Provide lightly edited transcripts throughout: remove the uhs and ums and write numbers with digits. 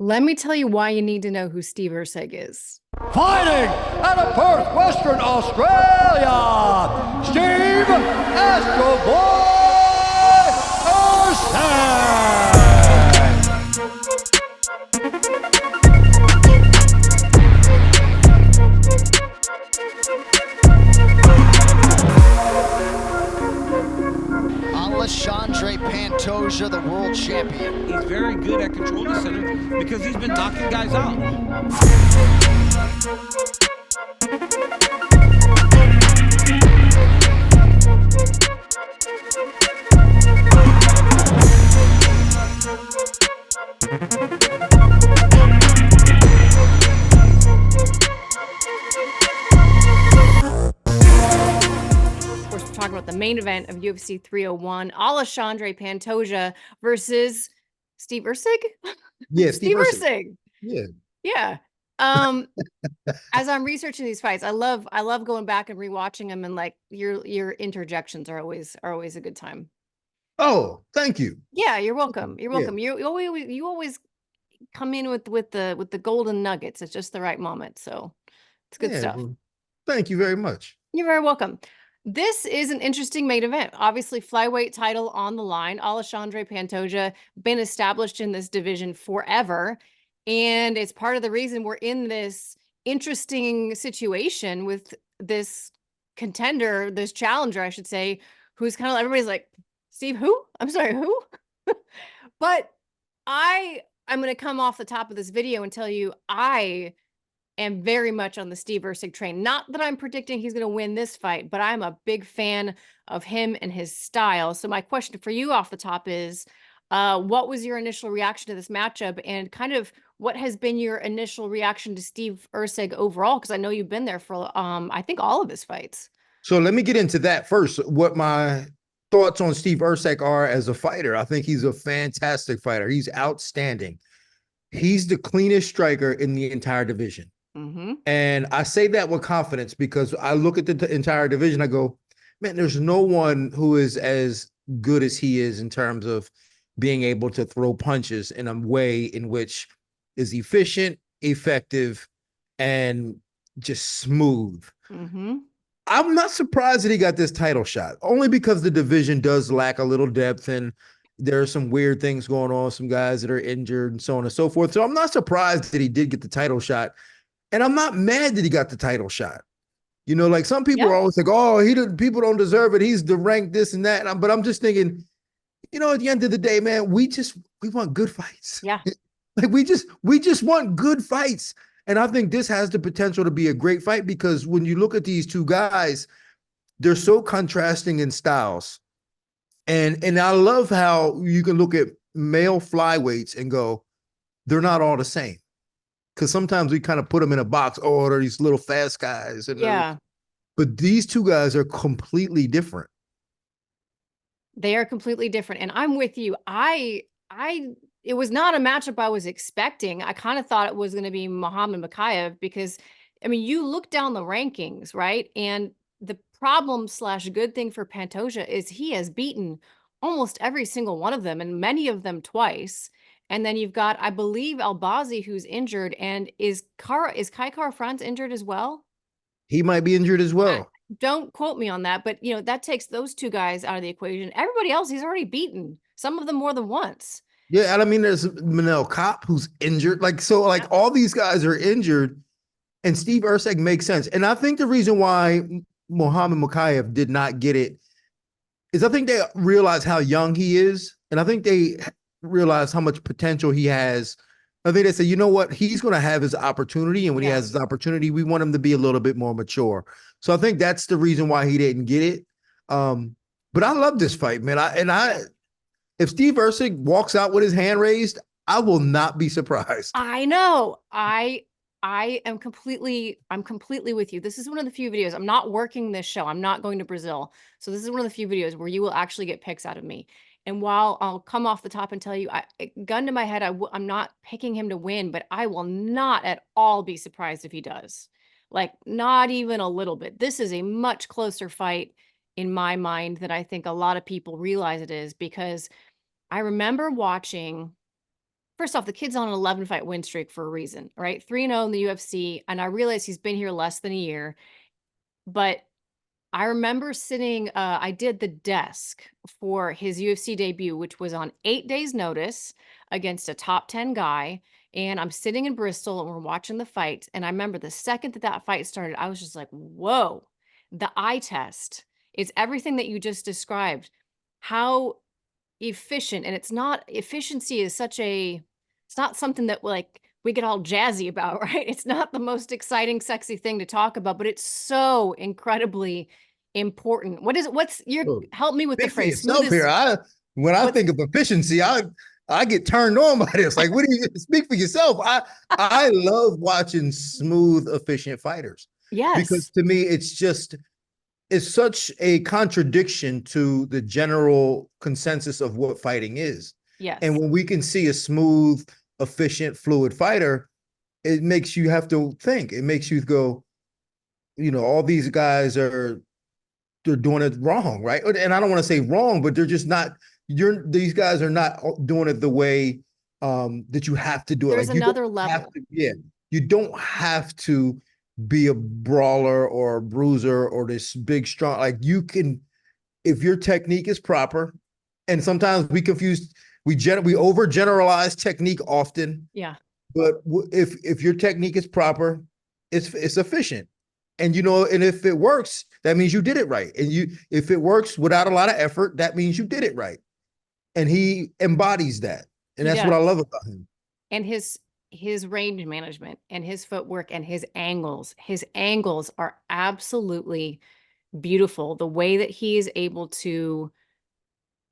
Let me tell you why you need to know who Steve Erceg is. Fighting out of Perth, Western Australia, Steve Astro Boy Erceg! Alexandre Pantoja, the world champion. He's very good at controlling the center because he's been knocking guys out. Talking about the main event of UFC 301, Alexandre Pantoja versus Steve Erceg? Yeah, Steve Erceg. Yeah. Yeah. As I'm researching these fights, I love going back and rewatching them, and like your interjections are always a good time. Oh, thank you. Yeah, you're welcome. You're welcome. Yeah. You always come in with the golden nuggets. It's just the right moment. So it's good stuff. Well, thank you very much. You're very welcome. This is an interesting main event. Obviously, flyweight title on the line. Alexandre Pantoja been established in this division forever, and it's part of the reason we're in this interesting situation with this contender, this challenger, I should say, who's kind of everybody's like, Steve, who? I'm sorry, who? But I'm going to come off the top of this video and tell you I am very much on the Steve Erceg train. Not that I'm predicting he's going to win this fight, but I'm a big fan of him and his style. So my question for you off the top is, what was your initial reaction to this matchup, and kind of what has been your initial reaction to Steve Erceg overall? Because I know you've been there for, I think, all of his fights. So let me get into that first. What my thoughts on Steve Erceg are as a fighter. I think he's a fantastic fighter. He's outstanding. He's the cleanest striker in the entire division. Mm-hmm. And I say that with confidence because I look at the entire division. I go, man, there's no one who is as good as he is in terms of being able to throw punches in a way in which is efficient, effective, and just smooth. Mm-hmm. I'm not surprised that he got this title shot, only because the division does lack a little depth and there are some weird things going on, some guys that are injured and so on and so forth. So I'm not surprised that he did get the title shot. And I'm not mad that he got the title shot. You know, like some people are always like, oh, people don't deserve it. He's the rank this and that. But I'm just thinking, you know, at the end of the day, man, we want good fights. Yeah. Like we just want good fights. And I think this has the potential to be a great fight because when you look at these two guys, they're so contrasting in styles. And I love how you can look at male flyweights and go, they're not all the same. Because sometimes we kind of put them in a box. Oh, they're these little fast guys. And yeah. But these two guys are completely different. They are completely different. And I'm with you. It was not a matchup I was expecting. I kind of thought it was going to be Muhammad Mokaev because, I mean, you look down the rankings, right? And the problem / good thing for Pantoja is he has beaten almost every single one of them, and many of them twice. And then you've got, I believe, Albazi, who's injured. And is Kai Kara-France injured as well? He might be injured as well. Don't quote me on that, but you know, that takes those two guys out of the equation. Everybody else, he's already beaten, some of them more than once. Yeah, and I mean, there's Manel Kopp who's injured. All these guys are injured, and Steve Erceg makes sense. And I think the reason why Muhammad Mokaev did not get it is I think they realize how young he is, and I think they realize how much potential he has. I think they say, you know what, he's going to have his opportunity, and when he has his opportunity, we want him to be a little bit more mature. So I think that's the reason why he didn't get it. But I love this fight, man. If Steve Erceg walks out with his hand raised, I will not be surprised. I know. I'm completely with you. This is one of the few videos. I'm not working this show. I'm not going to Brazil. So this is one of the few videos where you will actually get picks out of me. And while I'll come off the top and tell you, gun to my head, I'm not picking him to win, but I will not at all be surprised if he does. Like, not even a little bit. This is a much closer fight in my mind than I think a lot of people realize it is, because I remember watching first off, the kid's on an 11 fight win streak for a reason, right? 3-0 in the UFC. And I realize he's been here less than a year, but I remember sitting, I did the desk for his UFC debut, which was on 8 days notice against a top 10 guy. And I'm sitting in Bristol and we're watching the fight. And I remember the second that that fight started, I was just like, whoa, the eye test is everything that you just described. How efficient, and it's not, efficiency is such a, it's not something that like we get all jazzy about, right? It's not the most exciting, sexy thing to talk about, but it's so incredibly important. What is it? What's your, Oh, help me with the Speak for phrase. yourself here. When I think of efficiency, I get turned on by this. Like, what do you speak for yourself? I love watching smooth, efficient fighters. Because Yes. to me, it's such a contradiction to the general consensus of what fighting is. Yes. And when we can see a smooth, efficient, fluid fighter, it makes you have to think. It makes you go, all these guys they're doing it wrong, right? And I don't want to say wrong, but they're just not, these guys are not doing it the way that you have to do it. There's Like, you another don't have level. to, you don't have to be a brawler or a bruiser or this big, strong, like you can, if your technique is proper, and sometimes we overgeneralize technique often. Yeah. But if your technique is proper, it's efficient. And and if it works, that means you did it right. And if it works without a lot of effort, that means you did it right. And he embodies that. And that's what I love about him. And his range management and his footwork and his angles are absolutely beautiful. The way that he is able to,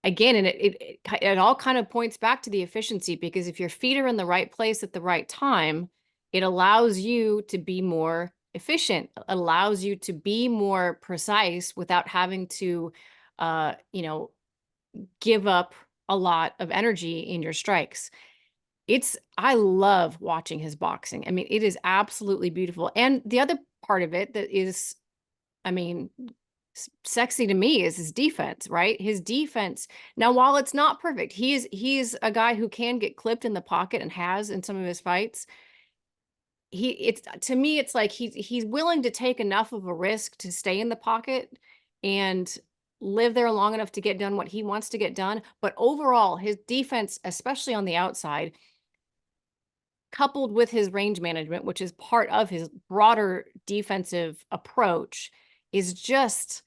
again, and it all kind of points back to the efficiency, because if your feet are in the right place at the right time, it allows you to be more efficient, allows you to be more precise without having to, give up a lot of energy in your strikes. I love watching his boxing. I mean, it is absolutely beautiful. And the other part of it that is, I mean, sexy to me is his defense, right? His defense. Now, while it's not perfect, he's a guy who can get clipped in the pocket and has in some of his fights. To me, it's like he's willing to take enough of a risk to stay in the pocket and live there long enough to get done what he wants to get done. But overall, his defense, especially on the outside, coupled with his range management, which is part of his broader defensive approach, is just,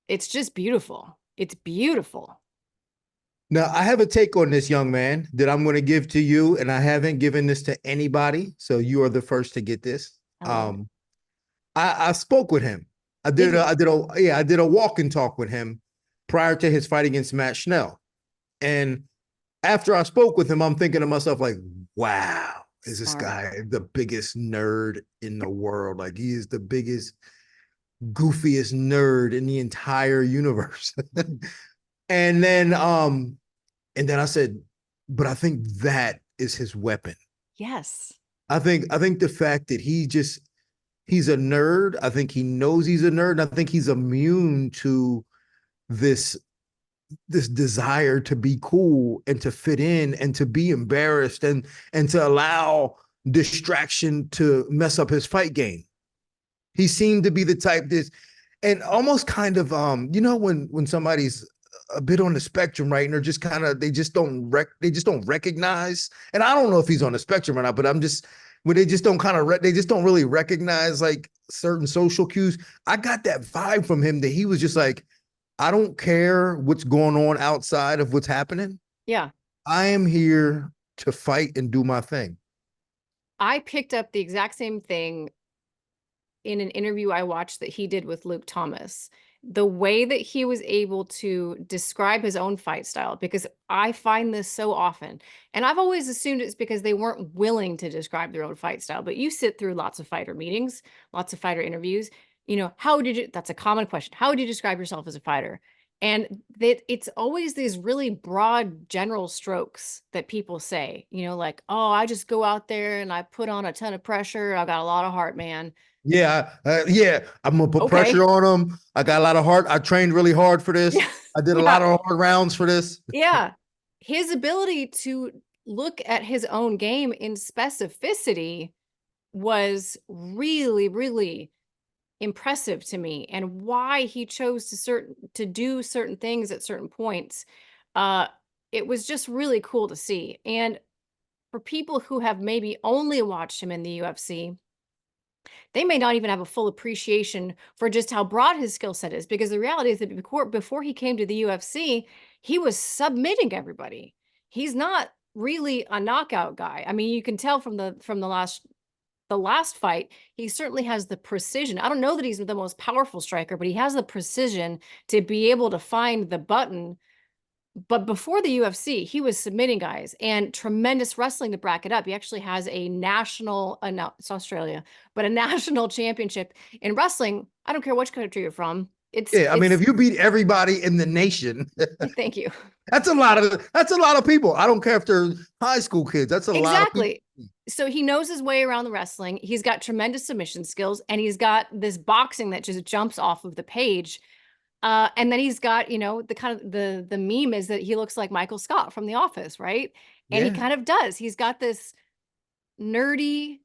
it's just beautiful. It's beautiful. Now, I have a take on this young man that I'm going to give to you, and I haven't given this to anybody, so you are the first to get this. I spoke with him. I did a walk and talk with him prior to his fight against Matt Schnell. And after I spoke with him, I'm thinking to myself, like, wow, is this guy the biggest nerd in the world? Like, he is the biggest, goofiest nerd in the entire universe. And then I said, but I think that is his weapon. Yes. I think the fact that he's a nerd. I think he knows he's a nerd. And I think he's immune to this desire to be cool and to fit in and to be embarrassed and to allow distraction to mess up his fight game. He seemed to be the type and almost kind of, when somebody's a bit on the spectrum, right? And they're just kind of, they just don't recognize. And I don't know if he's on the spectrum or not, but when they just don't they just don't really recognize like certain social cues. I got that vibe from him that he was just like, I don't care what's going on outside of what's happening. Yeah. I am here to fight and do my thing. I picked up the exact same thing in an interview I watched that he did with Luke Thomas. The way that he was able to describe his own fight style, because I find this so often, and I've always assumed it's because they weren't willing to describe their own fight style, but you sit through lots of fighter meetings, lots of fighter interviews, that's a common question. How would you describe yourself as a fighter? And it's always these really broad general strokes that people say, like, oh, I just go out there and I put on a ton of pressure. I got a lot of heart, man. Yeah. I'm gonna put pressure on him. I got a lot of heart. I trained really hard for this. I did a lot of hard rounds for this. Yeah. His ability to look at his own game in specificity was really, really impressive to me, and why he chose to do certain things at certain points. Uh, it was just really cool to see. And for people who have maybe only watched him in the UFC, they may not even have a full appreciation for just how broad his skill set is, because the reality is that before he came to the UFC, he was submitting everybody. He's not really a knockout guy. I mean, you can tell from the last fight, he certainly has the precision. I don't know that he's the most powerful striker, but he has the precision to be able to find the button. But before the UFC, he was submitting guys, and tremendous wrestling to back it up. He actually has a national, no, it's Australia, but a national championship in wrestling. I don't care which country you're from. Yeah, I mean, if you beat everybody in the nation, thank you. that's a lot of people. I don't care if they're high school kids. That's a lot of people. So he knows his way around the wrestling. He's got tremendous submission skills, and he's got this boxing that just jumps off of the page. And then he's got, the kind of the meme is that he looks like Michael Scott from The Office, right? And he Yeah. kind of does. He's got this nerdy,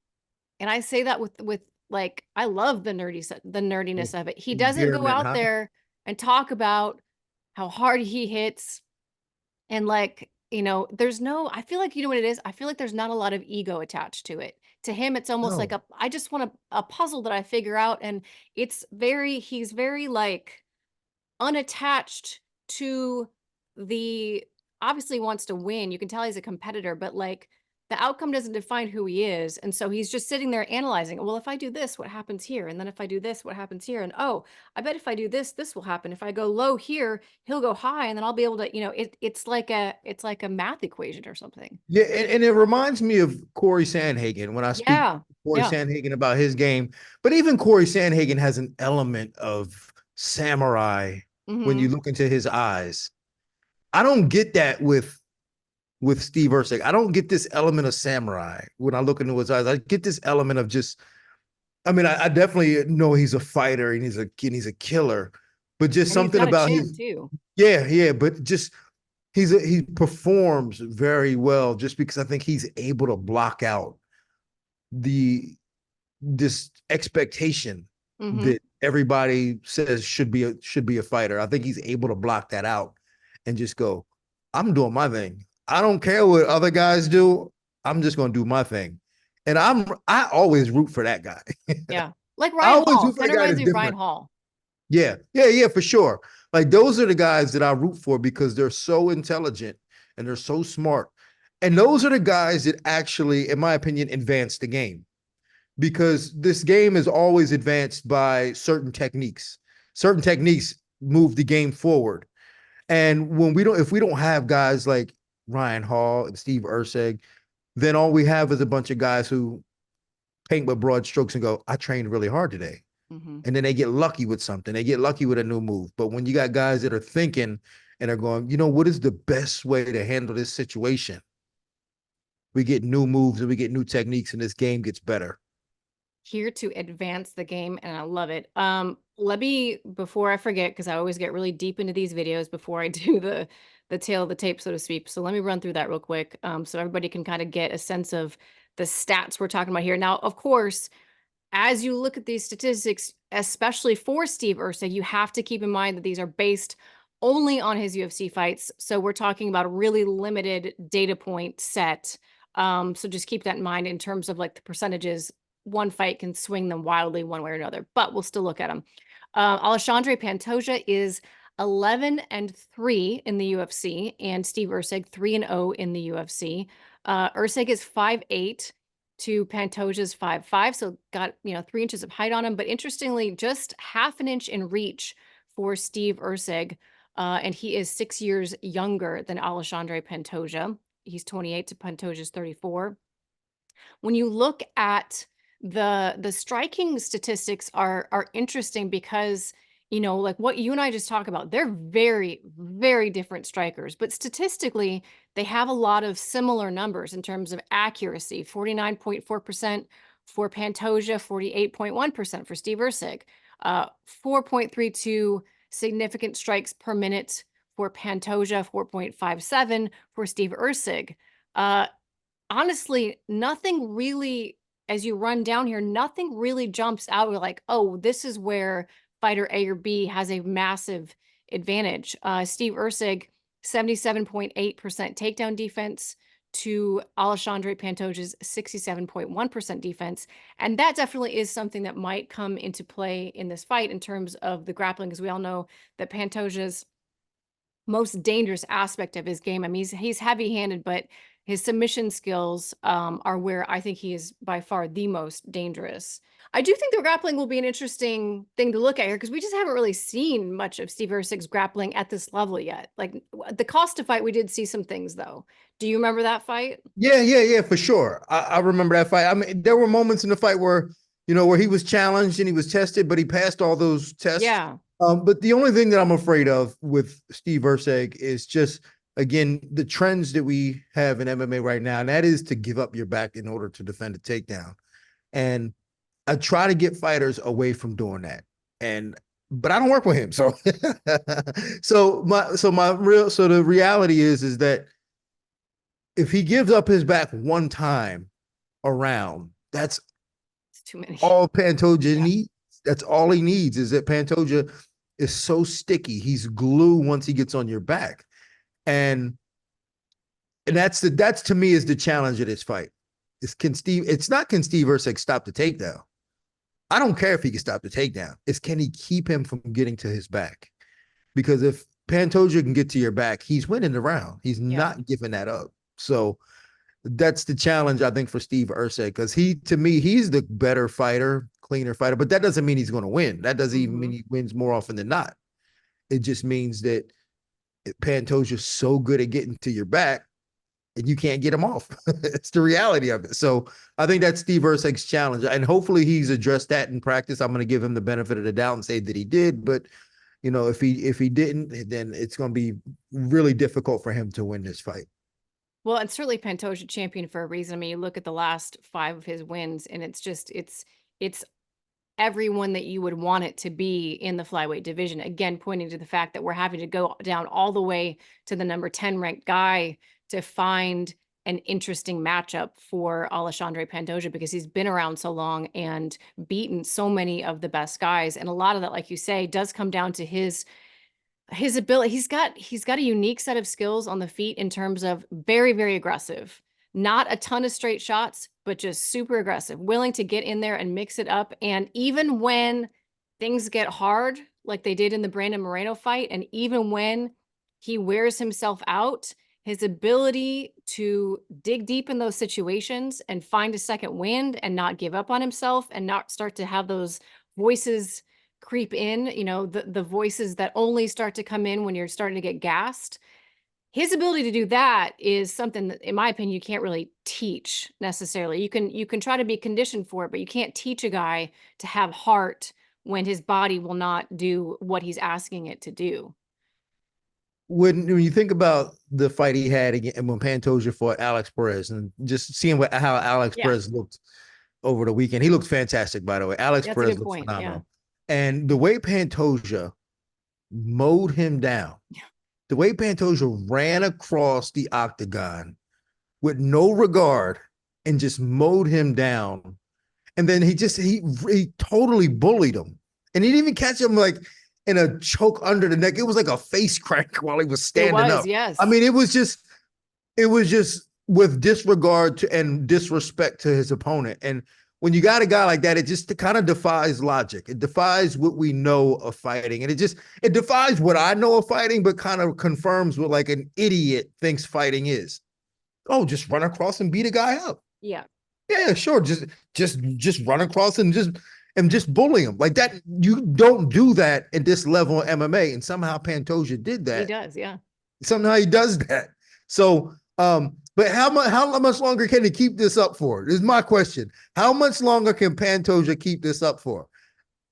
and I say that with like, I love the nerdiness of it. He doesn't go Endearment, out huh? there and talk about how hard he hits, and like, there's no, I feel like, you know what it is? I feel like there's not a lot of ego attached to it. To him, it's almost like No. I just want a puzzle that I figure out. And he's very like unattached to the, obviously wants to win. You can tell he's a competitor, but like the outcome doesn't define who he is. And so he's just sitting there analyzing, well, if I do this, what happens here? And then if I do this, what happens here? And oh, I bet if I do this, this will happen. If I go low here, he'll go high, and then I'll be able to, it's like a math equation or something. Yeah, and it reminds me of Corey Sandhagen when I speak Yeah. to Corey Yeah. Sandhagen about his game. But even Corey Sandhagen has an element of samurai when you Hmm. look into his eyes. I don't get that with Steve Erceg. I don't get this element of samurai when I look into his eyes. I get this element of just, I mean, I definitely know he's a fighter and he's a killer, but just And he's something got a about chin his, too. yeah, but just he performs very well just because I think he's able to block out the this expectation Hmm. that everybody says should be a fighter. I think he's able to block that out and just go, I'm doing my thing. I don't care what other guys do. I'm just going to do my thing. And I always root for that guy. Yeah. Like I Ryan always Hall. root for Kind that of guy reminds that's me of Ryan different. Hall. Yeah, for sure. Like those are the guys that I root for because they're so intelligent and they're so smart. And those are the guys that actually, in my opinion, advance the game. Because this game is always advanced by certain techniques. Certain techniques move the game forward. And if we don't have guys like Ryan Hall and Steve Erceg, then all we have is a bunch of guys who paint with broad strokes and go, I trained really hard today. Hmm. And then they get lucky with something. They get lucky with a new move. But when you got guys that are thinking and are going, what is the best way to handle this situation? We get new moves and we get new techniques and this game gets better. Here to advance the game, and I love it. Let me, before I forget, because I always get really deep into these videos before I do the tail of the tape, so to speak. So let me run through that real quick, so everybody can kind of get a sense of the stats we're talking about here. Now, of course, as you look at these statistics, especially for Steve Erceg, you have to keep in mind that these are based only on his UFC fights. So we're talking about a really limited data point set. So just keep that in mind in terms of like the percentages. One fight can swing them wildly one way or another, but we'll still look at them. Alexandre Pantoja is 11-3 in the UFC, and Steve Erceg 3-0 in the UFC. Erceg is 5'8" to Pantoja's 5'5", so got 3 inches of height on him. But interestingly, just half an inch in reach for Steve Erceg, and he is 6 years younger than Alexandre Pantoja. He's 28 to Pantoja's 34. When you look at the striking statistics are interesting because like what you and I just talked about, they're very, very different strikers, but statistically they have a lot of similar numbers in terms of accuracy. 49.4% for Pantoja, 48.1% for Steve Erceg, 4.32 significant strikes per minute for Pantoja, 4.57 for Steve Erceg. Honestly, nothing really, as you run down here, nothing really jumps out. We're like, oh, this is where fighter A or B has a massive advantage. Steve Erceg, 77.8% takedown defense to Alexandre Pantoja's 67.1% defense. And that definitely is something that might come into play in this fight in terms of the grappling, because we all know that Pantoja's most dangerous aspect of his game. I mean, he's heavy-handed, but his submission skills are where I think he is by far the most dangerous. I do think the grappling will be an interesting thing to look at here, because we just haven't really seen much of Steve Erceg's grappling at this level yet. Like the Costa fight, we did see some things though. Do you remember that fight? Yeah, for sure. I remember that fight. I mean, there were moments in the fight where, where he was challenged and he was tested, but he passed all those tests. Yeah. But the only thing that I'm afraid of with Steve Erceg is just, again, the trends that we have in MMA right now, and that is to give up your back in order to defend a takedown. And I try to get fighters away from doing that. But I don't work with him. So the reality is that if he gives up his back one time around, that's It's too many. all Pantoja needs. That's all he needs, is that Pantoja is so sticky. He's glue once he gets on your back. And that's to me is the challenge of this fight. Can Steve Erceg stop the takedown? I don't care if he can stop the takedown. It's can he keep him from getting to his back? Because if Pantoja can get to your back, he's winning the round. He's not giving that up. So that's the challenge, I think, for Steve Erceg, because to me, he's the better fighter, cleaner fighter, but that doesn't mean he's going to win. That doesn't even mean he wins more often than not. It just means that Pantoja's so good at getting to your back and you can't get him off. It's the reality of it. So I think that's Steve Erceg's challenge. And hopefully he's addressed that in practice. I'm going to give him the benefit of the doubt and say that he did. But, if he didn't, then it's going to be really difficult for him to win this fight. Well, and certainly Pantoja champion for a reason. I mean, you look at the last 5 of his wins, and it's just it's everyone that you would want it to be in the flyweight division. Again, pointing to the fact that we're having to go down all the way to the number 10 ranked guy to find an interesting matchup for Alexandre Pantoja, because he's been around so long and beaten so many of the best guys. And a lot of that, like you say, does come down to his ability. He's got a unique set of skills on the feet in terms of very, very aggressive, not a ton of straight shots, but just super aggressive, willing to get in there and mix it up. And even when things get hard, like they did in the Brandon Moreno fight, and even when he wears himself out, his ability to dig deep in those situations and find a second wind and not give up on himself and not start to have those voices creep in, the voices that only start to come in when you're starting to get gassed. His ability to do that is something that, in my opinion, you can't really teach necessarily. You can try to be conditioned for it, but you can't teach a guy to have heart when his body will not do what he's asking it to do. When you think about the fight he had again when Pantoja fought Alex Perez, and just seeing how Alex Perez looked over the weekend, he looked fantastic, by the way. Alex Perez looked phenomenal. And the way Pantoja mowed him down, the way Pantoja ran across the octagon with no regard and just mowed him down. And then he totally bullied him. And he didn't even catch him like in a choke under the neck. It was like a face crack while he was standing up. Yes. I mean, it was just with disregard to and disrespect to his opponent. And when you got a guy like that, it just kind of defies logic. It defies what we know of fighting. And it defies what I know of fighting, but kind of confirms what like an idiot thinks fighting is. Oh, just run across and beat a guy up. Yeah. Yeah, sure. Just run across and just bully him. Like that, you don't do that at this level of MMA. And somehow Pantoja did that. He does, yeah. Somehow he does that. So but how much longer can he keep this up for? This is my question. How much longer can Pantoja keep this up for?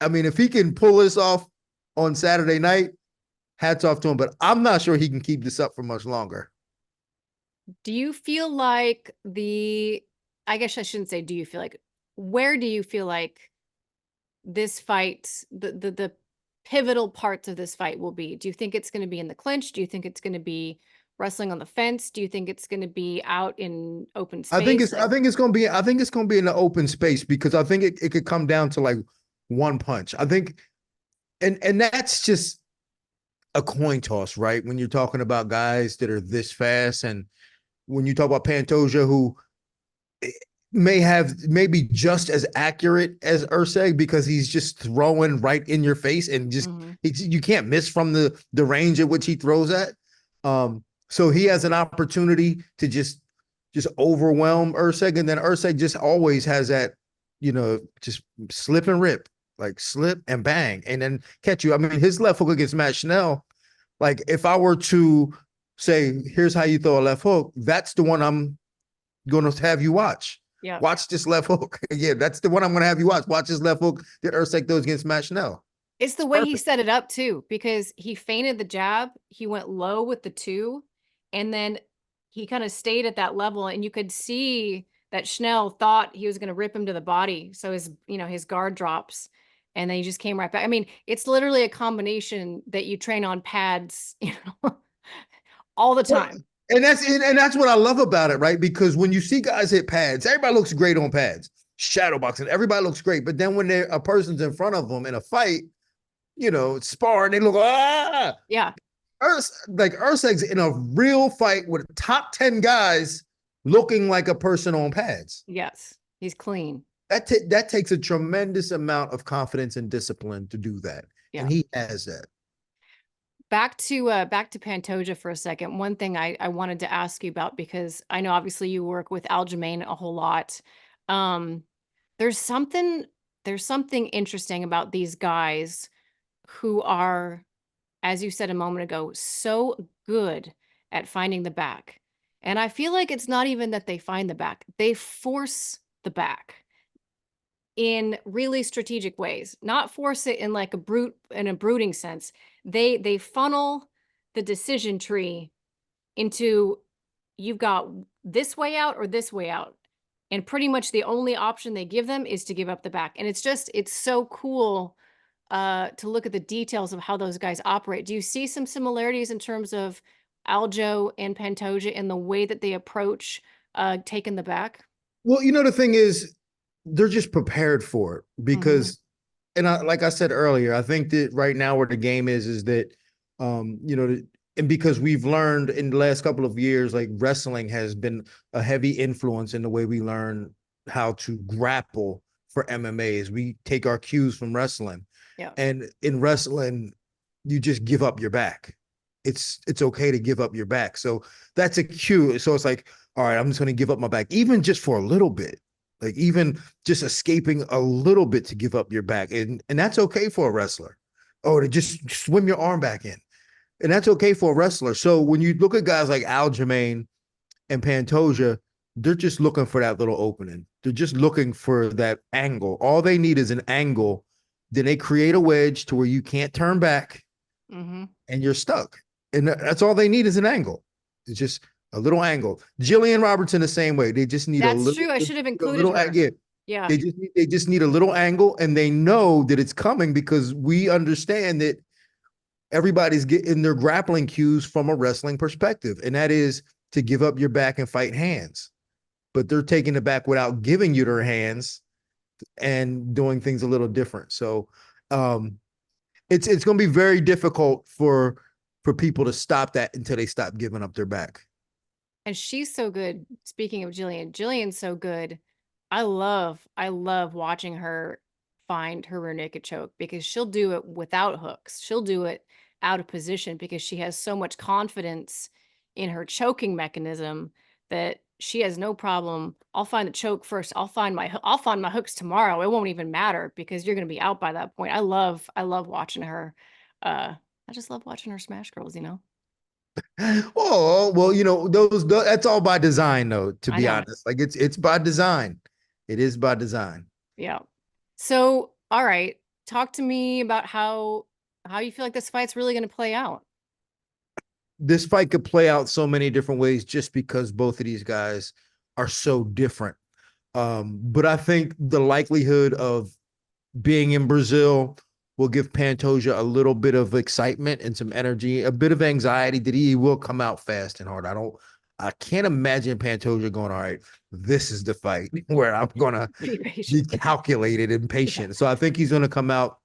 I mean, if he can pull this off on Saturday night, hats off to him, but I'm not sure he can keep this up for much longer. Do you feel like I guess I shouldn't say do you feel like, where do you feel like this fight, the pivotal parts of this fight will be? Do you think it's going to be in the clinch? Do you think it's going to be wrestling on the fence? Do you think it's going to be out in open space? I think it's gonna be in the open space, because I think it could come down to like one punch. I think, and that's just a coin toss, right? When you're talking about guys that are this fast, and when you talk about Pantoja, who may be just as accurate as Erceg, because he's just throwing right in your face, and just you can't miss from the range at which he throws at. So he has an opportunity to just overwhelm Erceg, and then Erceg just always has that, just slip and rip, like slip and bang, and then catch you. I mean, his left hook against Matt Schnell, like if I were to say, here's how you throw a left hook, that's the one I'm going to have you watch. Yeah. Watch this left hook. Yeah, that's the one I'm going to have you watch. Watch this left hook that Erceg throws against Matt Schnell. It's the way he set it up too, because he feinted the jab, he went low with the 2, and then he kind of stayed at that level, and you could see that Schnell thought he was going to rip him to the body. So his guard drops, and then he just came right back. I mean, it's literally a combination that you train on pads, all the time. And that's what I love about it, right? Because when you see guys hit pads, everybody looks great on pads. Shadow boxing, everybody looks great. But then when a person's in front of them in a fight, sparring, they look, Yeah. Erceg's in a real fight with top 10 guys looking like a person on pads. Yes, he's clean. That takes a tremendous amount of confidence and discipline to do that. Yeah. And he has that. Back to Pantoja for a second. One thing I wanted to ask you about, because I know obviously you work with Aljamain a whole lot. There's something interesting about these guys who are, as you said a moment ago, so good at finding the back. And I feel like it's not even that they find the back, they force the back in really strategic ways, not force it in like a brooding sense. They funnel the decision tree into, you've got this way out or this way out. And pretty much the only option they give them is to give up the back. And it's so cool to look at the details of how those guys operate. Do you see some similarities in terms of Aljo and Pantoja in the way that they approach taking the back? Well, the thing is, they're just prepared for it, because, and like I said earlier, I think that right now where the game is that, and because we've learned in the last couple of years, like wrestling has been a heavy influence in the way we learn how to grapple for MMA. We take our cues from wrestling. Yeah. And in wrestling, you just give up your back. It's okay to give up your back. So that's a cue. So it's like, all right, I'm just going to give up my back, even just for a little bit, like even just escaping a little bit to give up your back. And that's okay for a wrestler. Oh, to just swim your arm back in. And that's okay for a wrestler. So when you look at guys like Aljamain and Pantoja, they're just looking for that little opening. They're just looking for that angle. All they need is an angle. Then they create a wedge to where you can't turn back and you're stuck. And that's all they need is an angle. It's just a little angle. Jillian Robertson the same way. They just need a little. That's true. I should have included her. Yeah. They just need a little angle, and they know that it's coming, because we understand that everybody's getting their grappling cues from a wrestling perspective, and that is to give up your back and fight hands. But they're taking it back without giving you their hands and doing things a little different. So it's going to be very difficult for people to stop that until they stop giving up their back. And she's so good. Speaking of Jillian's so good. I love watching her find her rear naked choke, because she'll do it without hooks. She'll do it out of position, because she has so much confidence in her choking mechanism that she has no problem. I'll find the choke first. I'll find my hooks tomorrow. It won't even matter, because you're going to be out by that point. I love watching her. I just love watching her smash girls, Oh, well, those that's all by design, though, to be honest. Like it's by design. It is by design. Yeah. So, all right, talk to me about how you feel like this fight's really going to play out. This fight could play out so many different ways, just because both of these guys are so different. But I think the likelihood of being in Brazil, will give Pantoja a little bit of excitement and some energy, a bit of anxiety that he will come out fast and hard. I can't imagine Pantoja going, all right, this is the fight where I'm going to Be be patient. calculated and patient. So I think he's going to come out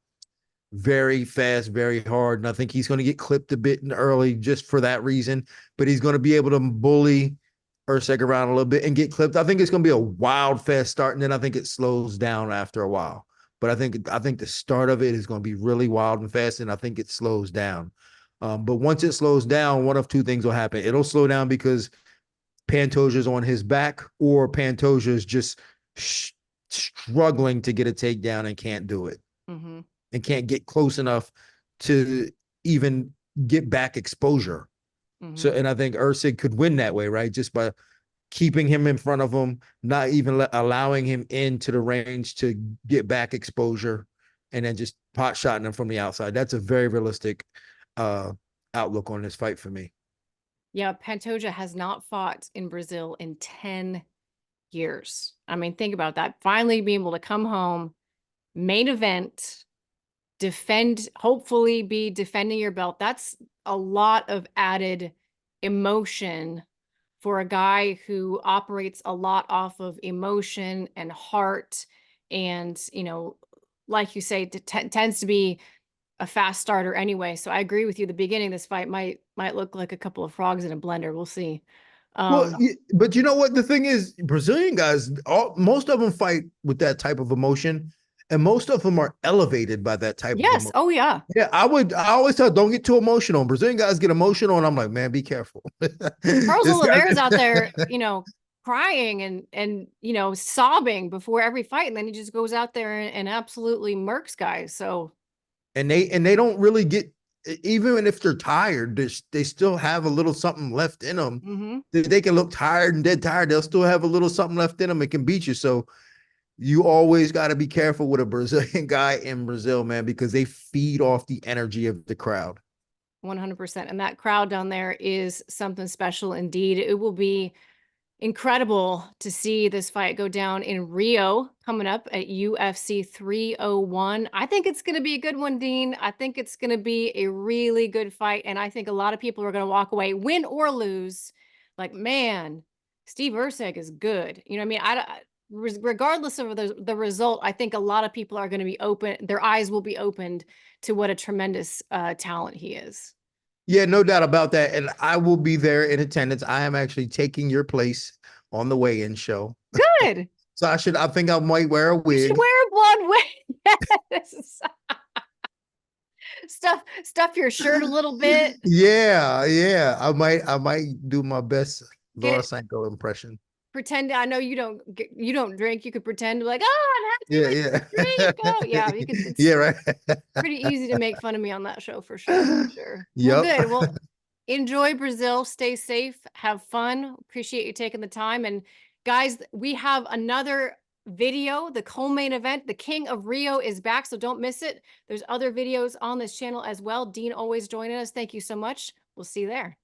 very fast, very hard. And I think he's going to get clipped a bit in early just for that reason, but he's going to be able to bully Erceg around a little bit and get clipped. I think it's going to be a wild, fast start, and then I think it slows down after a while. But I think the start of it is going to be really wild and fast, and I think it slows down. But once it slows down, one of two things will happen. It'll slow down because Pantoja's on his back, or Pantoja's just struggling to get a takedown and can't do it, and can't get close enough to even get back exposure. So, and I think Erceg could win that way, right? Just by keeping him in front of him, not even allowing him into the range to get back exposure, and then just pot shotting him from the outside. That's a very realistic outlook on this fight for me. Yeah, Pantoja has not fought in Brazil in 10 years. I mean, think about that. Finally being able to come home, main event, defend, hopefully be defending your belt. That's a lot of added emotion for a guy who operates a lot off of emotion and heart. And, you know, like you say, tends to be a fast starter anyway. So I agree with you. The beginning of this fight might look like a couple of frogs in a blender. We'll see. Well, but you know what? The thing is, Brazilian guys, most of them fight with that type of emotion, and most of them are elevated by that type of emotion. Oh, yeah. Yeah, I always tell, don't get too emotional. Brazilian guys get emotional, and I'm like, man, be careful. Carlos Oliveira's out there, you know, crying and you know, sobbing before every fight, and then he just goes out there and absolutely murks guys. So, and they don't really get, even if they're tired, they still have a little something left in them. They can look tired and dead tired. They'll still have a little something left in them. It can beat you. So you always got to be careful with a Brazilian guy in Brazil, man, because they feed off the energy of the crowd. 100%. And that crowd down there is something special indeed. It will be incredible to see this fight go down in Rio coming up at UFC 301. I think it's going to be a good one, Dean. I think it's going to be a really good fight. And I think a lot of people are going to walk away, win or lose, like, man, Steve Erceg is good. You know what I mean? Regardless of the result, I think a lot of people are going to be open. Their eyes will be opened to what a tremendous talent he is. Yeah, no doubt about that. And I will be there in attendance. I am actually taking your place on the weigh-in show. Good. So I think I might wear a wig. You should wear a blonde wig. Yes. Stuff your shirt a little bit. Yeah. I might do my best Laura Sanko impression. Pretend I know you don't drink. You could pretend like, oh, I'm happy Yeah. drink. Oh, yeah, you could. Yeah, right. Pretty easy to make fun of me on that show for sure. Yep. Well, good. Well, enjoy Brazil. Stay safe. Have fun. Appreciate you taking the time. And guys, we have another video, the co-main event. The King of Rio is back, so don't miss it. There's other videos on this channel as well. Dean always joining us. Thank you so much. We'll see you there.